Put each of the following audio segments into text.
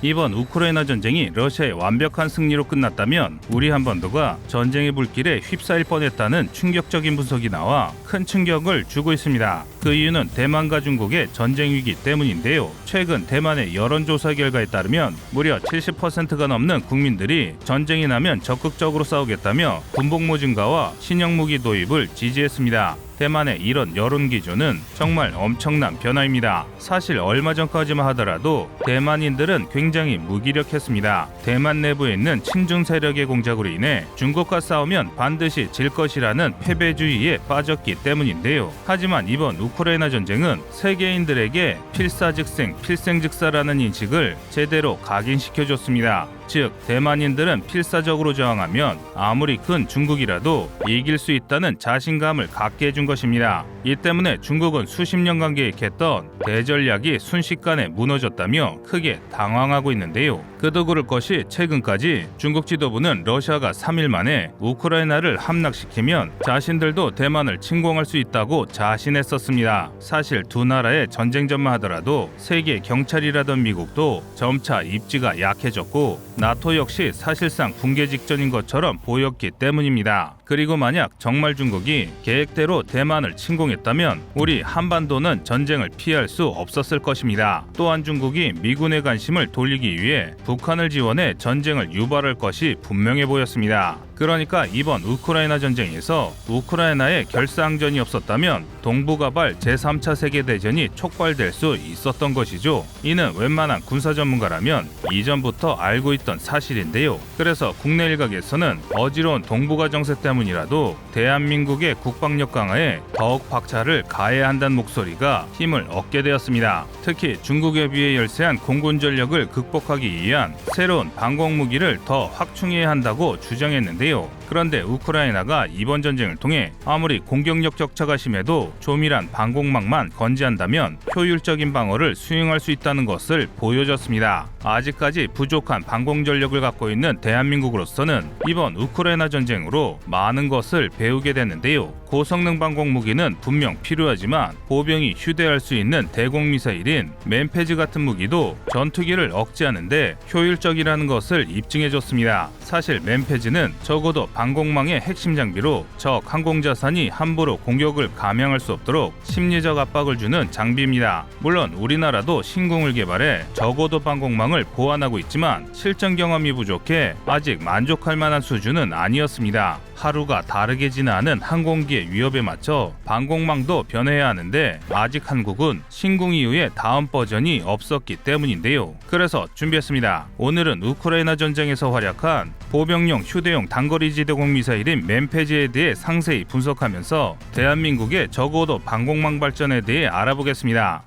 이번 우크라이나 전쟁이 러시아의 완벽한 승리로 끝났다면 우리 한반도가 전쟁의 불길에 휩싸일 뻔했다는 충격적인 분석이 나와 큰 충격을 주고 있습니다. 그 이유는 대만과 중국의 전쟁 위기 때문인데요. 최근 대만의 여론조사 결과에 따르면 무려 70%가 넘는 국민들이 전쟁이 나면 적극적으로 싸우겠다며 군복무 증가와 신형무기 도입을 지지했습니다. 대만의 이런 여론 기조는 정말 엄청난 변화입니다. 사실 얼마 전까지만 하더라도 대만인들은 굉장히 무기력했습니다. 대만 내부에 있는 친중 세력의 공작으로 인해 중국과 싸우면 반드시 질 것이라는 패배주의에 빠졌기 때문인데요. 하지만 이번 우크라이나 전쟁은 세계인들에게 필사즉생, 필생즉사라는 인식을 제대로 각인시켜줬습니다. 즉, 대만인들은 필사적으로 저항하면 아무리 큰 중국이라도 이길 수 있다는 자신감을 갖게 해준 것입니다. 이 때문에 중국은 수십 년간 계획했던 대전략이 순식간에 무너졌다며 크게 당황하고 있는데요. 그도 그럴 것이 최근까지 중국 지도부는 러시아가 3일 만에 우크라이나를 함락시키면 자신들도 대만을 침공할 수 있다고 자신했었습니다. 사실 두 나라의 전쟁전만 하더라도 세계 경찰이라던 미국도 점차 입지가 약해졌고 나토 역시 사실상 붕괴 직전인 것처럼 보였기 때문입니다. 그리고 만약 정말 중국이 계획대로 대만을 침공했다면 우리 한반도는 전쟁을 피할 수 없었을 것입니다. 또한 중국이 미군의 관심을 돌리기 위해 북한을 지원해 전쟁을 유발할 것이 분명해 보였습니다. 그러니까 이번 우크라이나 전쟁에서 우크라이나의 결사항전이 없었다면 동북아발 제3차 세계대전이 촉발될 수 있었던 것이죠. 이는 웬만한 군사 전문가라면 이전부터 알고 있던 사실인데요. 그래서 국내 일각에서는 어지러운 동북아 정세 때문이라도 대한민국의 국방력 강화에 더욱 박차를 가해야 한다는 목소리가 힘을 얻게 되었습니다. 특히 중국에 비해 열세한 공군 전력을 극복하기 위한 새로운 방공무기를 더 확충해야 한다고 주장했는데요. 그런데 우크라이나가 이번 전쟁을 통해 아무리 공격력 격차가 심해도 조밀한 방공망만 건재한다면 효율적인 방어를 수행할 수 있다는 것을 보여줬습니다. 아직까지 부족한 방공 전력을 갖고 있는 대한민국으로서는 이번 우크라이나 전쟁으로 많은 것을 배우게 됐는데요. 고성능 방공 무기는 분명 필요하지만 보병이 휴대할 수 있는 대공 미사일인 맨페즈 같은 무기도 전투기를 억제하는데 효율적이라는 것을 입증해줬습니다. 사실 맨페즈는 적어도 방공망의 핵심 장비로 적 항공자산이 함부로 공격을 감행할 수 없도록 심리적 압박을 주는 장비입니다. 물론 우리나라도 신궁을 개발해 적어도 방공망을 보완하고 있지만 실전 경험이 부족해 아직 만족할 만한 수준은 아니었습니다. 하루가 다르게 지나는 항공기의 위협에 맞춰 방공망도 변해야 하는데 아직 한국은 신궁 이후에 다음 버전이 없었기 때문인데요. 그래서 준비했습니다. 오늘은 우크라이나 전쟁에서 활약한 보병용 휴대용 단거리 지대공 미사일인 맨페즈에 대해 상세히 분석하면서 대한민국의 적어도 방공망 발전에 대해 알아보겠습니다.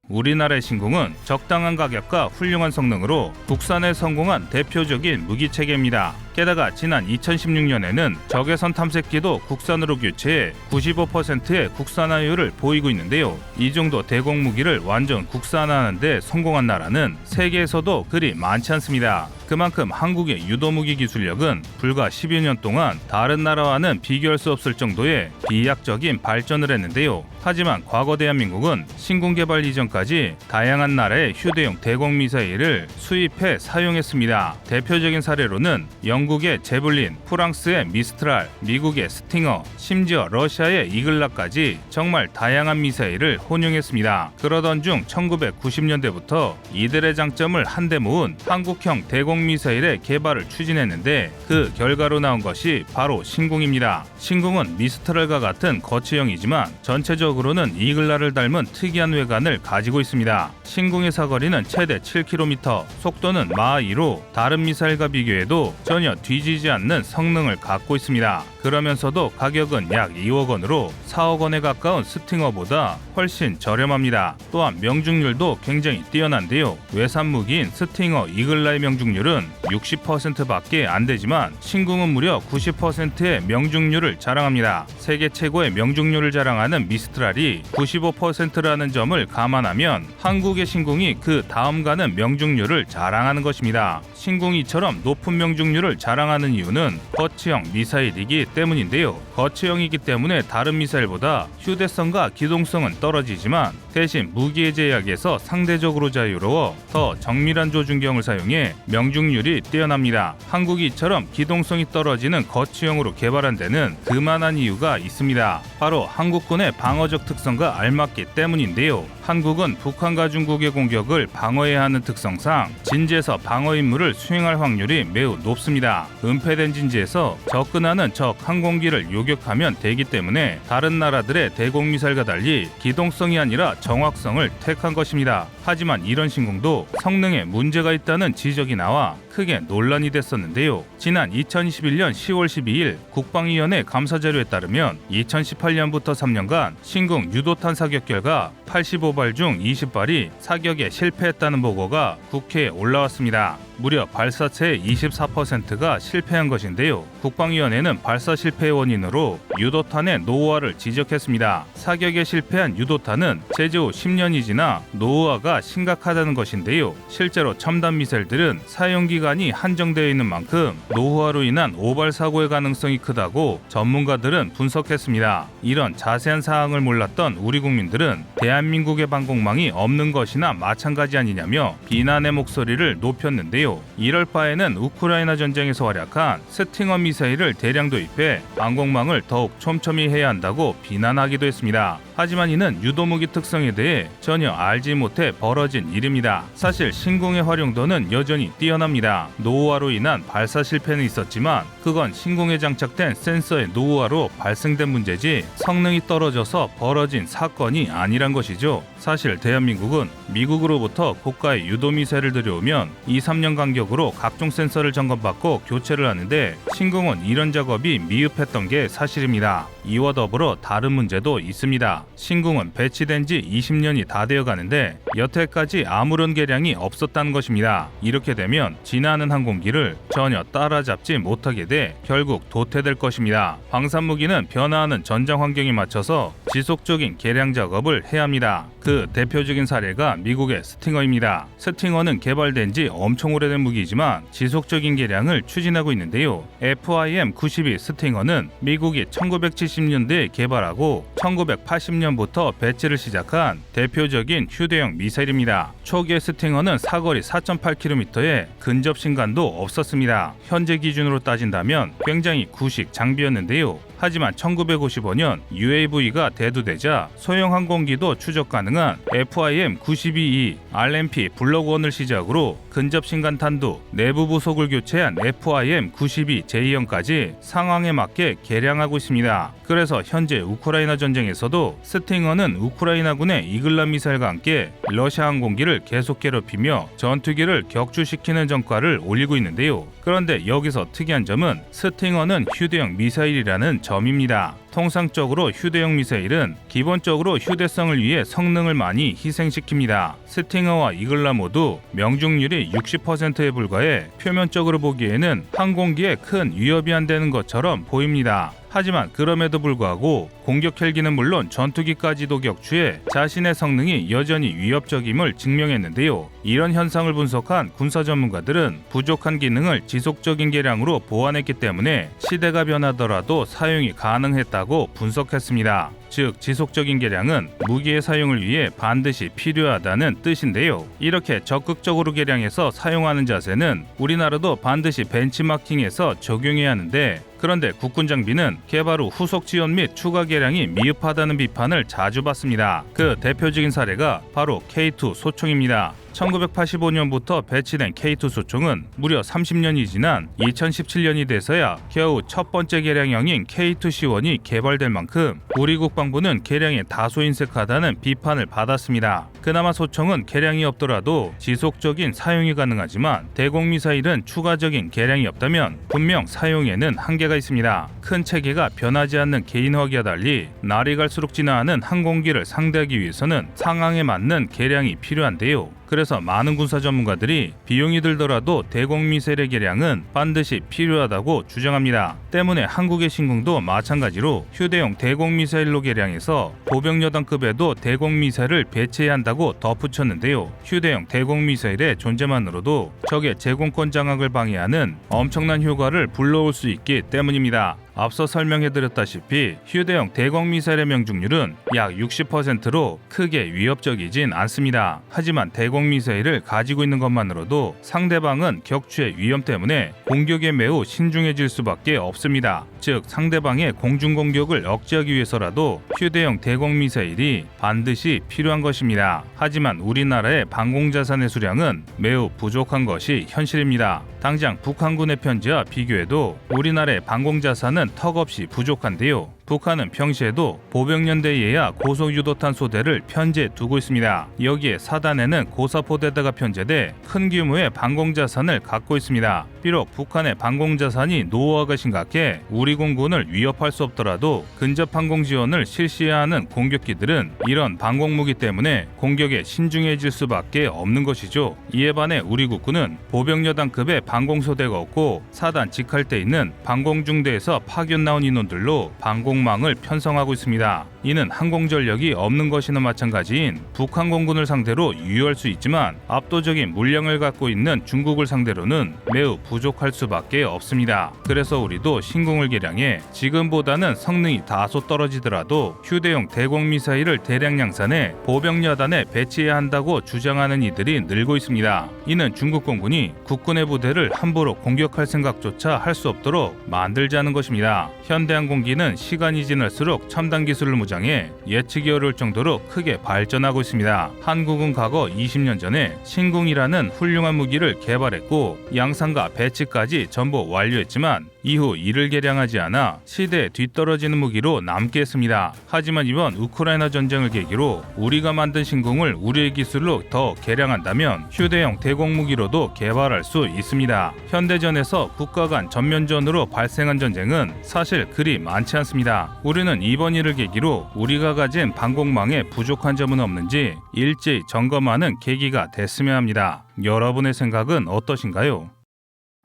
우리나라의 신궁은 적당한 가격과 훌륭한 성능으로 국산에 성공한 대표적인 무기체계입니다. 게다가 지난 2016년에는 적외선 탐색기도 국산으로 교체해 95%의 국산화율을 보이고 있는데요. 이 정도 대공 무기를 완전 국산화하는 데 성공한 나라는 세계에서도 그리 많지 않습니다. 그만큼 한국의 유도무기 기술력은 불과 10여 년 동안 다른 나라와는 비교할 수 없을 정도의 비약적인 발전을 했는데요. 하지만 과거 대한민국은 신궁 개발 이전까지 다양한 나라의 휴대용 대공 미사일을 수입해 사용했습니다. 대표적인 사례로는 영국의 제블린, 프랑스의 미스트랄, 미국의 스팅어, 심지어 러시아의 이글라까지 정말 다양한 미사일을 혼용했습니다. 그러던 중 1990년대부터 이들의 장점을 한데 모은 한국형 대공 미사일의 개발을 추진했는데 그 결과로 나온 것이 바로 신궁입니다. 신궁은 미스트랄과 같은 거치형이지만 전체적으로는 이글라를 닮은 특이한 외관을 가지고 있습니다. 신궁의 사거리는 최대 7km, 속도는 마하 2로 다른 미사일과 비교해도 전혀 뒤지지 않는 성능을 갖고 있습니다. 그러면서도 가격은 약 2억 원으로 4억 원에 가까운 스팅어보다 훨씬 저렴합니다. 또한 명중률도 굉장히 뛰어난데요. 외산 무기인 스팅어 이글라의 명중률은 60%밖에 안 되지만 신궁은 무려 90%의 명중률을 자랑합니다. 세계 최고의 명중률을 자랑하는 미스트랄이 95%라는 점을 감안하면 한국의 신궁이 그 다음 가는 명중률을 자랑하는 것입니다. 신궁이처럼 높은 명중률을 자랑하는 이유는 거치형 미사일이기 때문인데요. 거치형이기 때문에 다른 미사일보다 휴대성과 기동성은 떨어지지만 대신 무기의 제약에서 상대적으로 자유로워 더 정밀한 조준경을 사용해 명중률이 뛰어납니다. 한국이 이처럼 기동성이 떨어지는 거치형으로 개발한 데는 그만한 이유가 있습니다. 바로 한국군의 방어적 특성과 알맞기 때문인데요. 한국은 북한과 중국의 공격을 방어해야 하는 특성상 진지에서 방어 임무를 수행할 확률이 매우 높습니다. 은폐된 진지에서 접근하는 적 항공기를 요격하면 되기 때문에 다른 나라들의 대공미사일과 달리 기동성이 아니라 정확성을 택한 것입니다. 하지만 이런 신공도 성능에 문제가 있다는 지적이 나와 크게 논란이 됐었는데요. 지난 2021년 10월 12일 국방위원회 감사자료에 따르면 2018년부터 3년간 신궁 유도탄 사격 결과 85발 중 20발이 사격에 실패했다는 보고가 국회에 올라왔습니다. 무려 발사체의 24%가 실패한 것인데요. 국방위원회는 발사 실패의 원인으로 유도탄의 노후화를 지적했습니다. 사격에 실패한 유도탄은 제재 후 10년이 지나 노후화가 심각하다는 것인데요. 실제로 첨단 미사일들은 사용 기간이 한정되어 있는 만큼 노후화로 인한 오발 사고의 가능성이 크다고 전문가들은 분석했습니다. 이런 자세한 사항을 몰랐던 우리 국민들은 대한민국의 방공망이 없는 것이나 마찬가지 아니냐며 비난의 목소리를 높였는데요. 이럴 바에는 우크라이나 전쟁에서 활약한 스팅어 미사일을 대량 도입해 방공망을 더욱 촘촘히 해야 한다고 비난하기도 했습니다. 하지만 이는 유도무기 특성에 대해 전혀 알지 못해 벌어진 일입니다. 사실 신궁의 활용도는 여전히 뛰어납니다. 노후화로 인한 발사 실패는 있었지만 그건 신궁에 장착된 센서의 노후화로 발생된 문제지 성능이 떨어져서 벌어진 사건이 아니란 것이죠. 사실 대한민국은 미국으로부터 고가의 유도미사일을 들여오면 2-3년 간격으로 각종 센서를 점검받고 교체를 하는데 신궁은 이런 작업이 미흡했던 게 사실입니다. 이와 더불어 다른 문제도 있습니다. 신궁은 배치된 지 20년이 다 되어 가는데 여태까지 아무런 개량이 없었다는 것입니다. 이렇게 되면 지나는 항공기를 전혀 따라잡지 못하게 돼 결국 도태될 것입니다. 방산무기는 변화하는 전장 환경에 맞춰서 지속적인 개량 작업을 해야 합니다. 그 대표적인 사례가 미국의 스팅어입니다. 스팅어는 개발된 지 엄청 오래된 무기이지만 지속적인 개량을 추진하고 있는데요. FIM-92 스팅어는 미국이 1970년대에 개발하고 1980년부터 배치를 시작한 대표적인 휴대용 미사일입니다. 초기의 스팅어는 사거리 4.8km에 근접 신간도 없었습니다. 현재 기준으로 따진다면 굉장히 구식 장비였는데요. 하지만 1955년 UAV가 대두되자 소형 항공기도 추적 가능한 FIM-92E RMP 블록1을 시작으로 근접 신간 탄두, 내부 부속을 교체한 FIM-92 J형까지 상황에 맞게 개량하고 있습니다. 그래서 현재 우크라이나 전쟁에서도 스팅어는 우크라이나군의 이글람 미사일과 함께 러시아 항공기를 계속 괴롭히며 전투기를 격추시키는 전과를 올리고 있는데요. 그런데 여기서 특이한 점은 스팅어는 휴대용 미사일이라는 점입니다. 통상적으로 휴대용 미사일은 기본적으로 휴대성을 위해 성능을 많이 희생시킵니다. 스팅어와 이글라 모두 명중률이 60%에 불과해 표면적으로 보기에는 항공기에 큰 위협이 안 되는 것처럼 보입니다. 하지만 그럼에도 불구하고 공격 헬기는 물론 전투기까지도 격추해 자신의 성능이 여전히 위협적임을 증명했는데요. 이런 현상을 분석한 군사 전문가들은 부족한 기능을 지속적인 개량으로 보완했기 때문에 시대가 변하더라도 사용이 가능했다고 분석했습니다. 즉 지속적인 개량은 무기의 사용을 위해 반드시 필요하다는 뜻인데요. 이렇게 적극적으로 개량해서 사용하는 자세는 우리나라도 반드시 벤치마킹해서 적용해야 하는데 그런데 국군 장비는 개발 후 후속 지원 및 추가 개량이 미흡하다는 비판을 자주 받습니다. 그 대표적인 사례가 바로 K2 소총입니다. 1985년부터 배치된 K2 소총은 무려 30년이 지난 2017년이 돼서야 겨우 첫 번째 개량형인 K2C1이 개발될 만큼 우리 국방부는 개량에 다소 인색하다는 비판을 받았습니다. 그나마 소총은 개량이 없더라도 지속적인 사용이 가능하지만 대공미사일은 추가적인 개량이 없다면 분명 사용에는 한계가 있습니다. 큰 체계가 변하지 않는 개인화기와 달리 날이 갈수록 진화하는 항공기를 상대하기 위해서는 상황에 맞는 개량이 필요한데요. 그래서 많은 군사 전문가들이 비용이 들더라도 대공미사일의 개량은 반드시 필요하다고 주장합니다. 때문에 한국의 신궁도 마찬가지로 휴대용 대공미사일로 개량해서 보병여단급에도 대공미사일을 배치해야 한다고 덧붙였는데요. 휴대용 대공미사일의 존재만으로도 적의 제공권 장악을 방해하는 엄청난 효과를 불러올 수 있기 때문입니다. 앞서 설명해드렸다시피 휴대용 대공미사일의 명중률은 약 60%로 크게 위협적이진 않습니다. 하지만 대공미사일을 가지고 있는 것만으로도 상대방은 격추의 위험 때문에 공격에 매우 신중해질 수밖에 없습니다. 즉 상대방의 공중공격을 억제하기 위해서라도 휴대용 대공미사일이 반드시 필요한 것입니다. 하지만 우리나라의 방공자산의 수량은 매우 부족한 것이 현실입니다. 당장 북한군의 편지와 비교해도 우리나라의 방공자산은 턱없이 부족한데요. 북한은 평시에도 보병연대에야 고속유도탄 소대를 편제해 두고 있습니다. 여기에 사단에는 고사포대대가 편제돼 큰 규모의 방공자산을 갖고 있습니다. 비록 북한의 방공자산이 노후화가 심각해 우리 공군을 위협할 수 없더라도 근접 항공 지원을 실시해야 하는 공격기들은 이런 방공무기 때문에 공격에 신중해질 수밖에 없는 것이죠. 이에 반해 우리 국군은 보병여단급의 방공소대가 없고 사단 직할때 있는 방공중대에서 파견 나온 인원들로 방공망을 편성하고 있습니다. 이는 항공전력이 없는 것이나 마찬가지인 북한 공군을 상대로 유효할 수 있지만 압도적인 물량을 갖고 있는 중국을 상대로는 매우 부족할 수밖에 없습니다. 그래서 우리도 신궁을 개량해 지금보다는 성능이 다소 떨어지더라도 휴대용 대공미사일을 대량 양산해 보병여단에 배치해야 한다고 주장하는 이들이 늘고 있습니다. 이는 중국 공군이 국군의 부대를 함부로 공격할 생각조차 할 수 없도록 만들자는 것입니다. 현대항공기는 시간이 지날수록 첨단 기술을 무장해 예측이 어려울 정도로 크게 발전하고 있습니다. 한국은 과거 20년 전에 신궁이라는 훌륭한 무기를 개발했고 양산과 배치까지 전부 완료했지만 이후 이를 개량하지 않아 시대에 뒤떨어지는 무기로 남게 했습니다. 하지만 이번 우크라이나 전쟁을 계기로 우리가 만든 신궁을 우리의 기술로 더 개량한다면 휴대용 대공무기로도 개발할 수 있습니다. 현대전에서 국가 간 전면전으로 발생한 전쟁은 사실 그리 많지 않습니다. 우리는 이번 일을 계기로 우리가 가진 방공망에 부족한 점은 없는지 일제히 점검하는 계기가 됐으면 합니다. 여러분의 생각은 어떠신가요?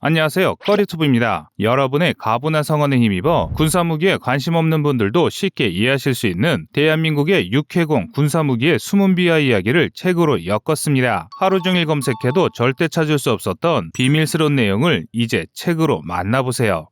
안녕하세요, 꺼리투브입니다. 여러분의 가부나 성원에 힘입어 군사무기에 관심 없는 분들도 쉽게 이해하실 수 있는 대한민국의 육해공 군사무기의 숨은 비하 이야기를 책으로 엮었습니다. 하루 종일 검색해도 절대 찾을 수 없었던 비밀스러운 내용을 이제 책으로 만나보세요.